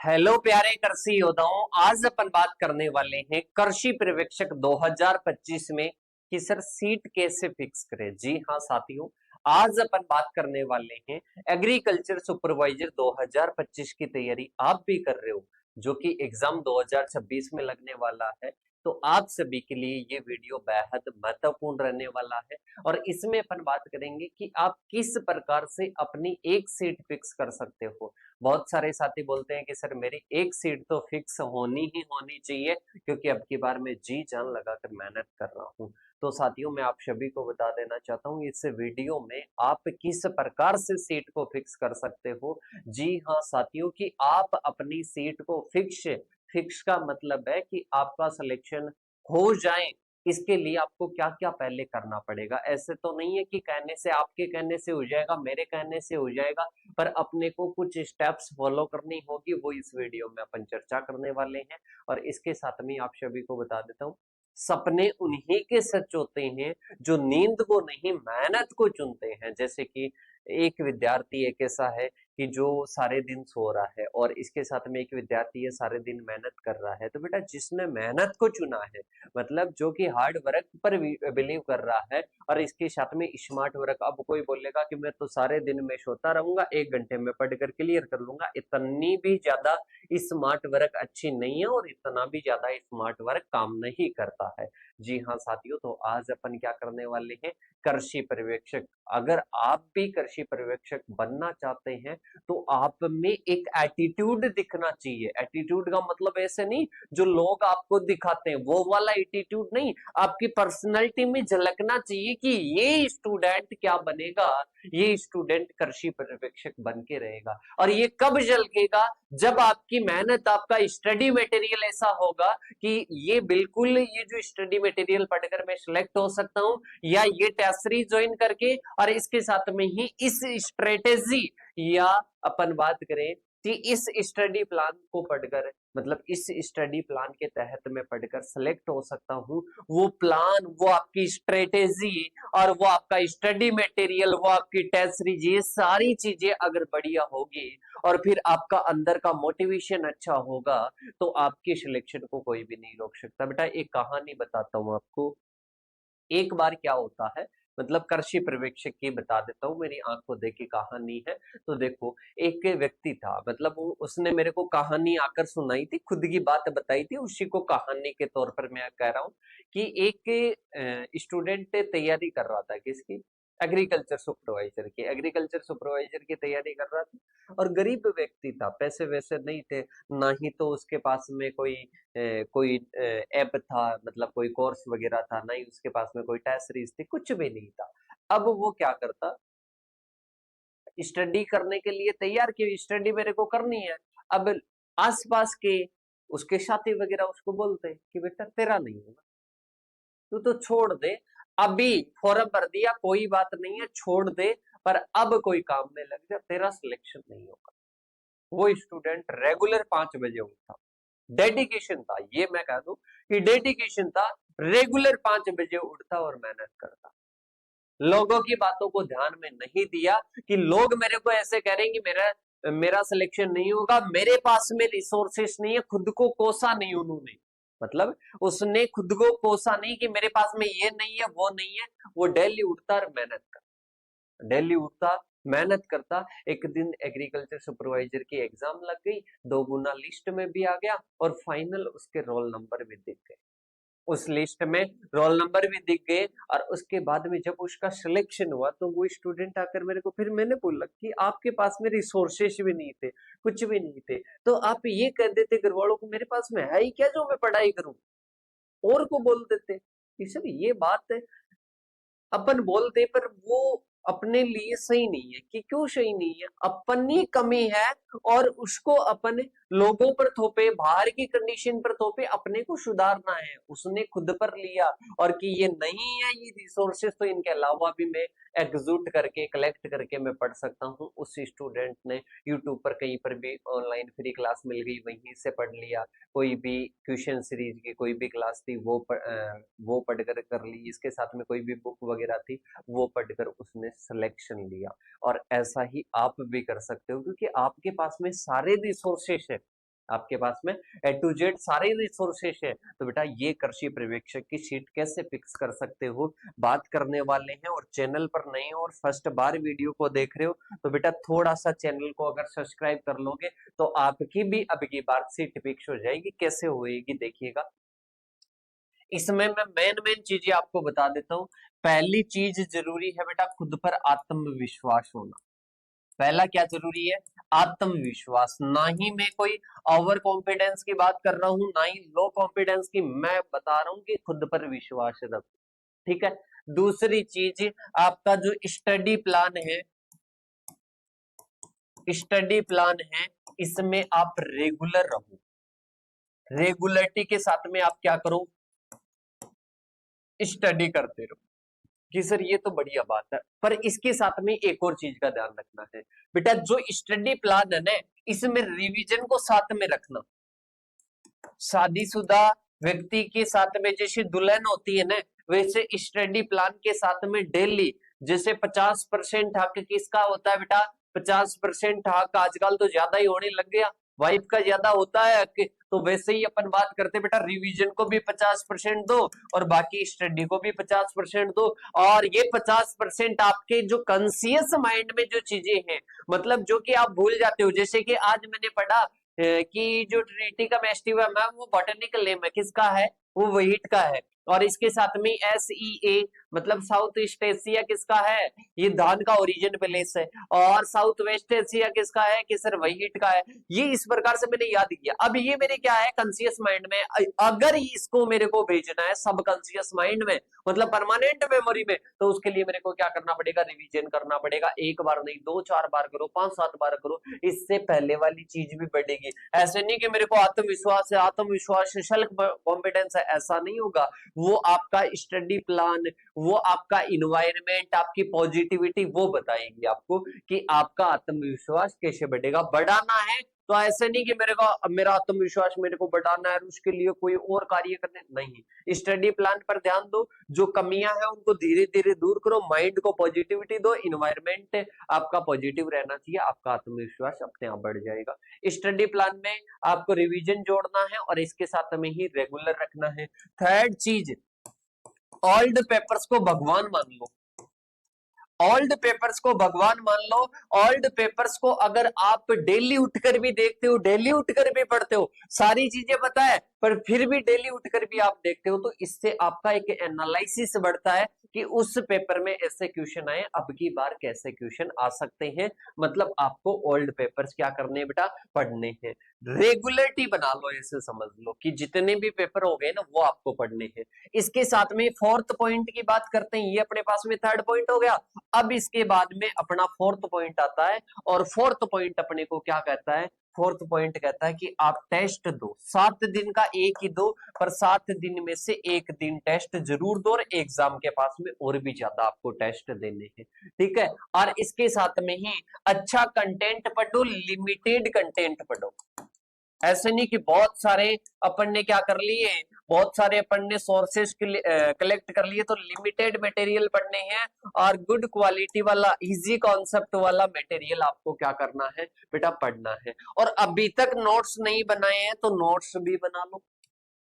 Hello प्यारे कृषि योद्धाओं, आज अपन बात करने वाले हैं कृषि पर्यवेक्षक 2025 में कि सर सीट कैसे फिक्स करें। जी हाँ साथियों, आज अपन बात करने वाले हैं एग्रीकल्चर सुपरवाइजर 2025 की तैयारी आप भी कर रहे हो, जो कि एग्जाम 2026 में लगने वाला है। तो आप सभी के लिए ये वीडियो बेहद महत्वपूर्ण रहने वाला है और इसमें अपन बात करेंगे कि आप किस प्रकार से अपनी एक सीट फिक्स कर सकते हो। बहुत सारे साथी बोलते हैं कि सर मेरी एक सीट तो फिक्स होनी ही होनी चाहिए, क्योंकि अब की बार मैं जी जान लगाकर मेहनत कर रहा हूं। तो साथियों, मैं आप सभी को बता देना चाहता हूं इस वीडियो में आप किस प्रकार से सीट को फिक्स कर सकते हो। जी हाँ साथियों, कि आप अपनी सीट को फिक्स फिक्स का मतलब है कि आपका सिलेक्शन हो जाए। इसके लिए आपको क्या क्या पहले करना पड़ेगा। ऐसे तो नहीं है कि कहने से, आपके कहने से हो जाएगा, मेरे कहने से हो जाएगा, पर अपने को कुछ स्टेप्स फॉलो करनी होगी, वो इस वीडियो में अपन चर्चा करने वाले हैं। और इसके साथ में आप सभी को बता देता हूँ, सपने उन्हीं के सच होते हैं जो नींद को नहीं मेहनत को चुनते हैं। जैसे कि एक विद्यार्थी एक ऐसा है कि जो सारे दिन सो रहा है, और इसके साथ में एक विद्यार्थी है सारे दिन मेहनत कर रहा है। तो बेटा, जिसने मेहनत को चुना है, मतलब जो कि हार्ड वर्क पर बिलीव कर रहा है, और इसके साथ में स्मार्ट वर्क, अब कोई बोलेगा कि मैं तो सारे दिन में सोता रहूंगा, 1 घंटे में पढ़कर क्लियर कर लूंगा, इतनी भी ज्यादा स्मार्ट वर्क अच्छी नहीं है और इतना भी ज्यादा स्मार्ट वर्क काम नहीं करता है। जी हाँ साथियों, तो आज अपन क्या करने वाले हैं, कृषि पर्यवेक्षक। अगर आप भी कृषि पर्यवेक्षक बनना चाहते हैं तो आप में एक एटीट्यूड दिखना चाहिए। एटीट्यूड का मतलब ऐसे नहीं जो लोग आपको दिखाते हैं वो वाला एटीट्यूड नहीं, आपकी पर्सनैलिटी में झलकना चाहिए कि ये स्टूडेंट क्या बनेगा, ये स्टूडेंट कृषि पर्यवेक्षक बन के रहेगा। और ये कब झलकेगा, जब आपकी मेहनत, आपका स्टडी मटेरियल ऐसा होगा कि ये बिल्कुल, ये जो स्टडी मटेरियल पढ़कर मैं सिलेक्ट हो सकता हूं, या ये टेस्ट सीरीज ज्वाइन करके और इसके साथ में ही इस स्ट्रेटेजी, या अपन बात करें कि इस स्टडी प्लान को पढ़कर, मतलब इस स्टडी प्लान के तहत मैं पढ़कर सिलेक्ट हो सकता हूं। वो प्लान, वो आपकी स्ट्रेटेजी, और वो आपका स्टडी मटेरियल, वो आपकी टेस्ट सीरीज, ये सारी चीजें अगर बढ़िया होगी और फिर आपका अंदर का मोटिवेशन अच्छा होगा, तो आपके सिलेक्शन को कोई भी नहीं रोक सकता। बेटा, एक कहानी बताता हूं आपको। एक बार क्या होता है, मतलब कृषि पर्यवेक्षक की बता देता हूँ, मेरी आंखों देखी कहानी है। तो देखो, एक व्यक्ति था, मतलब उसने मेरे को कहानी आकर सुनाई थी, खुद की बात बताई थी, उसी को कहानी के तौर पर मैं कह रहा हूँ कि एक स्टूडेंट तैयारी कर रहा था, किसकी, एग्रीकल्चर सुपरवाइजर की। एग्रीकल्चर सुपरवाइजर की तैयारी कर रहा था, और गरीब व्यक्ति था, पैसे वैसे नहीं थे, ना ही तो उसके पास में कोई ऐप था, मतलब कोई कोर्स वगैरह था, ना ही उसके पास में कोई टेस्ट सीरीज थी, कुछ भी नहीं था। अब वो क्या करता, स्टडी करने के लिए तैयार की, स्टडी मेरे को करनी है। अब आसपास के उसके साथी वगैरह उसको बोलते कि बेटा तेरा नहीं होगा, तू तो छोड़ दे, अभी फॉर्म भर दिया, कोई बात नहीं है, छोड़ दे, पर अब कोई काम में लग जा, तेरा सिलेक्शन नहीं होगा। वो स्टूडेंट रेगुलर 5 बजे उठता, डेडिकेशन था, ये मैं कह दूं कि डेडिकेशन था, रेगुलर 5 बजे उठता और मेहनत करता। लोगों की बातों को ध्यान में नहीं दिया कि लोग मेरे को ऐसे कह रहे हैं कि मेरा मेरा सिलेक्शन नहीं होगा, मेरे पास में रिसोर्सेस नहीं है, खुद को कोसा नहीं उन्होंने, मतलब उसने खुद को कोसा नहीं कि मेरे पास में ये नहीं है, वो नहीं है। वो डेली उठता और मेहनत करता, डेली उठता, मेहनत करता। एक दिन एग्रीकल्चर सुपरवाइजर की एग्जाम लग गई, 2 गुना लिस्ट में भी आ गया, और फाइनल उसके रोल नंबर भी दिख गए, उस लिस्ट में रोल नंबर भी दिख गए। और उसके बाद में जब उसका सिलेक्शन हुआ, तो वो स्टूडेंट आकर मेरे को, फिर मैंने बोला कि आपके पास में रिसोर्सेस भी नहीं थे, कुछ भी नहीं थे, तो आप ये कह देते घर वालों को मेरे पास में है ही क्या जो मैं पढ़ाई करूं, और को बोल देते कि सर ये बात है, अपन बोलते, पर वो अपने लिए सही नहीं है। कि क्यों सही नहीं है, अपनी कमी है, और उसको अपन लोगों पर थोपे, बाहर की कंडीशन पर थोपे, अपने को सुधारना है, उसने खुद पर लिया। और कि ये नहीं है, ये रिसोर्सेस तो इनके अलावा भी मैं एग्जूट करके, कलेक्ट करके मैं पढ़ सकता हूँ। उस स्टूडेंट ने यूट्यूब पर कहीं पर भी ऑनलाइन फ्री क्लास मिल गई, वहीं से पढ़ लिया, कोई भी क्वेश्चन सीरीज की कोई भी क्लास थी वो पढ़कर कर ली, इसके साथ में कोई भी बुक वगैरह थी वो पढ़कर उसने सिलेक्शन लिया। और ऐसा ही आप भी कर सकते हो, क्योंकि आपके पास में सारे रिसोर्सेस है, आपके पास में A to Z सारे रिसोर्सेस है। तो बेटा ये कृषि पर्यवेक्षक की सीट कैसे फिक्स कर सकते हो बात करने वाले हैं। और चैनल पर नए हो और फर्स्ट बार वीडियो को देख रहे हो तो बेटा थोड़ा सा चैनल को अगर सब्सक्राइब कर लोगे तो आपकी भी अब की बार सीट फिक्स हो जाएगी। कैसे होएगी देखिएगा। इसमें मैं मेन चीजें आपको बता देता हूँ। पहली चीज जरूरी है बेटा खुद पर आत्मविश्वास होना। पहला क्या जरूरी है? आत्मविश्वास। ना ही मैं कोई ओवर कॉन्फिडेंस की बात कर रहा हूं, ना ही लो कॉन्फिडेंस की, मैं बता रहा हूं कि खुद पर विश्वास रखो। ठीक है। दूसरी चीज, आपका जो स्टडी प्लान है इसमें आप रेगुलर रहो। रेगुलरिटी के साथ में आप क्या करो? स्टडी करते रहो। कि सर ये तो बढ़िया बात है, पर इसके साथ में एक और चीज का ध्यान रखना है बेटा। जो स्टडी प्लान है ना, इसमें रिवीजन को साथ में रखना। शादीशुदा व्यक्ति के साथ में जैसे दुल्हन होती है ना, वैसे स्टडी प्लान के साथ में डेली जैसे 50% हक किसका होता है बेटा? 50% हक आजकल तो ज्यादा ही होने लग गया, वाइफ का ज्यादा होता है हक। तो वैसे ही अपन बात करते बेटा, रिवीजन को भी 50% दो और बाकी स्टडी को भी 50% दो। और ये 50% आपके जो कॉन्शियस माइंड में जो चीजें हैं, मतलब जो कि आप भूल जाते हो। जैसे कि आज मैंने पढ़ा कि जो ट्रिनिटी का फेस्टिवल है वो बॉटनिकल नेम है, किसका है? वो व्हीट का है। और इसके साथ में SEA मतलब साउथ ईस्ट एशिया किसका है? ये धान का ओरिजिन प्लेस है। और साउथ वेस्ट एशिया किसका है? कि सर व्हीट का है। ये इस प्रकार से मैंने याद किया। अब ये मेरे क्या है? कॉन्शियस माइंड में। अगर इसको मेरे को भेजना है सब कॉन्शियस माइंड में, मतलब परमानेंट मेमोरी में, तो उसके लिए मेरे को क्या करना पड़ेगा? रिवीजन करना पड़ेगा। एक बार नहीं, 2-4 बार करो, 5-7 बार करो। इससे पहले वाली चीज भी बढ़ेगी। ऐसे नहीं कि मेरे को आत्मविश्वास है, आत्मविश्वास सेल्फ कॉन्फिडेंस है, ऐसा नहीं होगा। वो आपका स्टडी प्लान, वो आपका इन्वायरमेंट, आपकी पॉजिटिविटी वो बताएगी आपको कि आपका आत्मविश्वास कैसे बढ़ेगा। बढ़ाना है तो ऐसे नहीं कि मेरा आत्मविश्वास मेरे को बढ़ाना है और उसके लिए कोई और कार्य करने नहीं। स्टडी प्लान पर ध्यान दो, जो कमियां हैं उनको धीरे धीरे दूर करो, माइंड को पॉजिटिविटी दो, इन्वायरमेंट आपका पॉजिटिव रहना चाहिए, आपका आत्मविश्वास अपने आप बढ़ जाएगा। स्टडी प्लान में आपको रिवीजन जोड़ना है और इसके साथ में ही रेगुलर रखना है। थर्ड चीज, ओल्ड पेपर्स को भगवान मान लो। ओल्ड पेपर्स को भगवान मान लो। ओल्ड पेपर्स को अगर आप डेली उठकर भी देखते हो, डेली उठकर भी पढ़ते हो, सारी चीजें पता है पर फिर भी डेली उठकर भी आप देखते हो, तो इससे आपका एक एनालिसिस बढ़ता है कि उस पेपर में ऐसे क्वेश्चन आए, अब की बार कैसे क्वेश्चन आ सकते हैं। मतलब आपको ओल्ड पेपर्स क्या करने हैं बेटा? पढ़ने हैं। रेगुलरिटी बना लो, ऐसे समझ लो कि जितने भी पेपर हो गए ना वो आपको पढ़ने हैं। इसके साथ में फोर्थ पॉइंट की बात करते हैं। ये अपने पास में थर्ड पॉइंट हो गया। अब इसके बाद में अपना फोर्थ पॉइंट आता है। और फोर्थ पॉइंट अपने को क्या कहता है? फोर्थ पॉइंट कहता है कि आप टेस्ट दो। 7 दिन का एक ही दो, पर 7 दिन में से एक दिन टेस्ट जरूर दो और एग्जाम के पास में और भी ज्यादा आपको टेस्ट देने हैं। ठीक है। और इसके साथ में ही अच्छा कंटेंट पढ़ो, लिमिटेड कंटेंट पढ़ो। ऐसे नहीं कि बहुत सारे अपन ने क्या कर लिए, बहुत सारे अपन ने सोर्सेस कलेक्ट कर लिए, तो लिमिटेड मटेरियल पढ़ने हैं। और गुड क्वालिटी वाला, इजी कॉन्सेप्ट वाला मटेरियल आपको क्या करना है बेटा? पढ़ना है। और अभी तक नोट्स नहीं बनाए हैं तो नोट्स भी बना लो।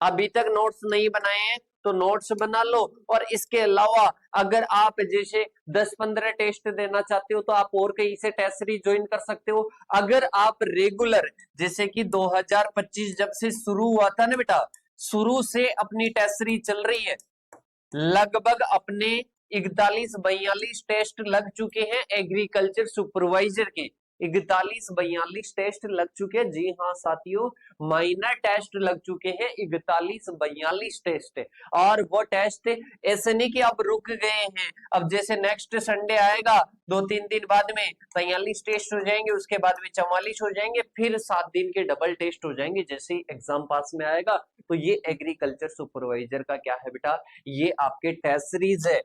अभी तक नोट्स नहीं बनाए हैं तो नोट्स बना लो। और इसके अलावा अगर आप जैसे 10-15 टेस्ट देना चाहते हो तो आप और कहीं से टेस्ट सीरीज ज्वाइन कर सकते हो। अगर आप रेगुलर, जैसे कि 2025 जब से शुरू हुआ था ना बेटा, शुरू से अपनी टेस्ट सीरीज चल रही है, लगभग अपने 41-42 टेस्ट लग चुके हैं एग्रीकल्चर सुपरवाइजर के। 41-42 टेस्ट लग चुके हैं। जी हाँ साथियों, माइनर टेस्ट लग चुके हैं 41-42 टेस्ट। और वो टेस्ट ऐसे नहीं कि अब रुक गए हैं। अब जैसे नेक्स्ट संडे आएगा 2-3 दिन बाद में 43 टेस्ट हो जाएंगे, उसके बाद में 44 हो जाएंगे, फिर 7 दिन के डबल टेस्ट हो जाएंगे जैसे ही एग्जाम पास में आएगा। तो ये एग्रीकल्चर सुपरवाइजर का क्या है बेटा? ये आपके टेस्ट सीरीज है,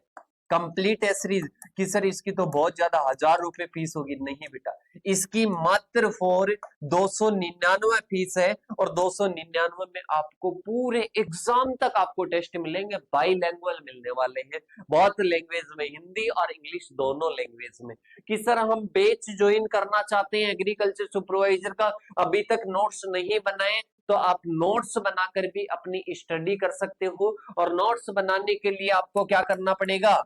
कंप्लीट टेस्ट सीरीज। कि सर इसकी तो बहुत ज्यादा 1000 रुपए फीस होगी। नहीं बेटा, इसकी मात्र फॉर 299 फीस है और 299 में आपको पूरे एग्जाम तक आपको टेस्ट मिलेंगे, बाईलैंग्वेज मिलने वाले हैं, बहुत लैंग्वेज में, हिंदी और इंग्लिश दोनों लैंग्वेज में। कि सर हम बैच ज्वाइन करना चाहते हैं एग्रीकल्चर सुपरवाइजर का, अभी तक नोट्स नहीं बनाए, तो आप नोट्स बनाकर भी अपनी स्टडी कर सकते हो। और नोट्स बनाने के लिए आपको क्या करना पड़ेगा,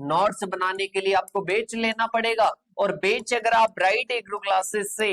नोट्स बनाने के लिए आपको बैच लेना पड़ेगा। और बैच अगर आप ब्राइट एग्रो क्लासेस से,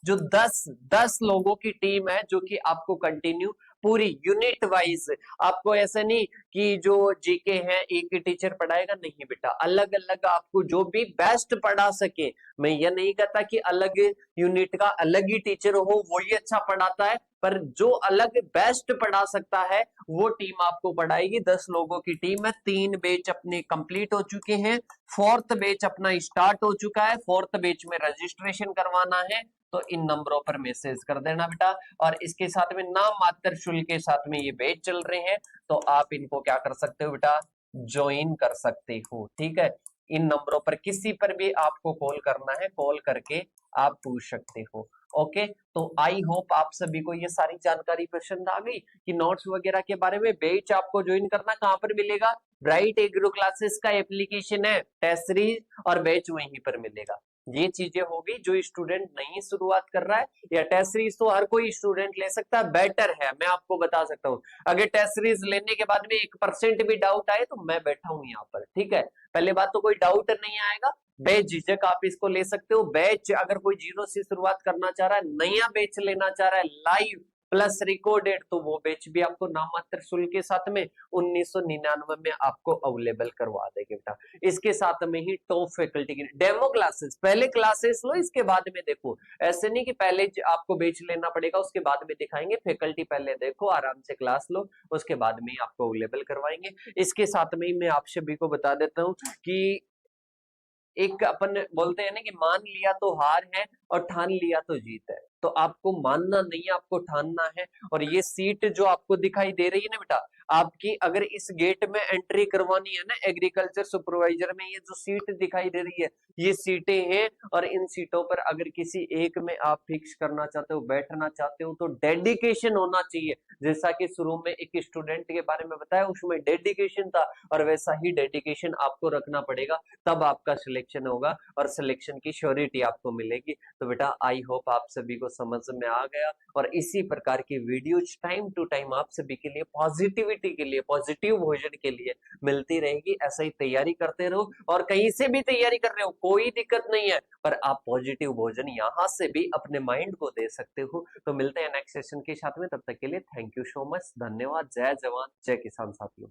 जो 10 लोगों की टीम है जो कि आपको कंटिन्यू पूरी यूनिट वाइज, आपको ऐसा नहीं कि जो जीके है एक ही टीचर पढ़ाएगा, नहीं बेटा, अलग अलग आपको जो भी बेस्ट पढ़ा सके। मैं ये नहीं कहता कि अलग यूनिट का अलग ही टीचर हो वो ही अच्छा पढ़ाता है, पर जो अलग बेस्ट पढ़ा सकता है वो टीम आपको पढ़ाएगी। 10 लोगों की टीम है, 3 बैच अपने कंप्लीट हो चुके हैं, 4th बैच अपना स्टार्ट हो चुका है, 4th बैच में रजिस्ट्रेशन करवाना है तो इन नंबरों पर मैसेज कर देना बेटा। और इसके साथ में नाम मात्र शुल्क के साथ में ये बैच चल रहे हैं, तो आप इनको क्या कर सकते हो बेटा, ज्वाइन कर सकते हो। ठीक है, इन नंबरों पर किसी पर भी आपको कॉल करना है, कॉल करके आप पूछ सकते हो। ओके, तो आई होप आप सभी को ये सारी जानकारी पसंद आ गई कि नोट्स वगैरह के बारे में। बैच आपको ज्वाइन करना कहां पर मिलेगा, ब्राइट एग्रो क्लासेस का एप्लीकेशन है, टेस्ट सीरीज और बैच वहीं पर मिलेगा। ये चीजें होगी जो स्टूडेंट नई शुरुआत कर रहा है, या टेस्ट सीरीज तो हर कोई स्टूडेंट ले सकता है, बेटर है, मैं आपको बता सकता हूँ। अगर टेस्ट सीरीज लेने के बाद में 1% भी डाउट आए तो मैं बैठा हूं यहाँ पर। ठीक है, पहले बात तो कोई डाउट नहीं आएगा, बेझिझक आप इसको ले सकते हो। बैच अगर कोई 0 से शुरुआत करना चाह रहा है, नया बैच लेना चाह रहा है लाइव प्लस रिकॉर्डेड, तो वो बैच भी आपको नाम मात्र शुल्क के साथ में 1999 में आपको अवेलेबल करवा देंगे बेटा। इसके साथ में ही टॉप फैकल्टी की डेमो क्लासेस, पहले क्लासेस लो इसके बाद में देखो, ऐसे नहीं कि पहले आपको बैच लेना पड़ेगा उसके बाद में दिखाएंगे, फैकल्टी पहले देखो, आराम से क्लास लो, उसके बाद में ही आपको अवेलेबल करवाएंगे। इसके साथ में ही मैं आप सभी को बता देता हूँ कि एक अपन बोलते हैं ना कि मान लिया तो हार है और ठान लिया तो जीत है, तो आपको मानना नहीं है, आपको ठानना है। और ये सीट जो आपको दिखाई दे रही है ना बेटा, आपकी अगर इस गेट में एंट्री करवानी है ना एग्रीकल्चर सुपरवाइजर में, ये जो सीट दिखाई दे रही है ये सीटें हैं, और इन सीटों पर अगर किसी एक में आप फिक्स करना चाहते हो, बैठना चाहते हो, तो डेडिकेशन होना चाहिए। जैसा कि शुरू में एक स्टूडेंट के बारे में बताया, उसमें डेडिकेशन था, और वैसा ही डेडिकेशन आपको रखना पड़ेगा, तब आपका सिलेक्शन होगा और सिलेक्शन की श्योरिटी आपको मिलेगी। तो बेटा आई होप आप सभी को समझ में आ गया, और इसी प्रकार की वीडियोज टाइम टू टाइम आप सभी के लिए पॉजिटिविटी के लिए, पॉजिटिव भोजन के लिए मिलती रहेगी। ऐसा ही तैयारी करते रहो, और कहीं से भी तैयारी कर रहे हो कोई दिक्कत नहीं है, पर आप पॉजिटिव भोजन यहाँ से भी अपने माइंड को दे सकते हो। तो मिलते हैं नेक्स्ट सेशन के साथ में, तब तक के लिए थैंक यू सो मच, धन्यवाद, जय जवान जय किसान साथियों।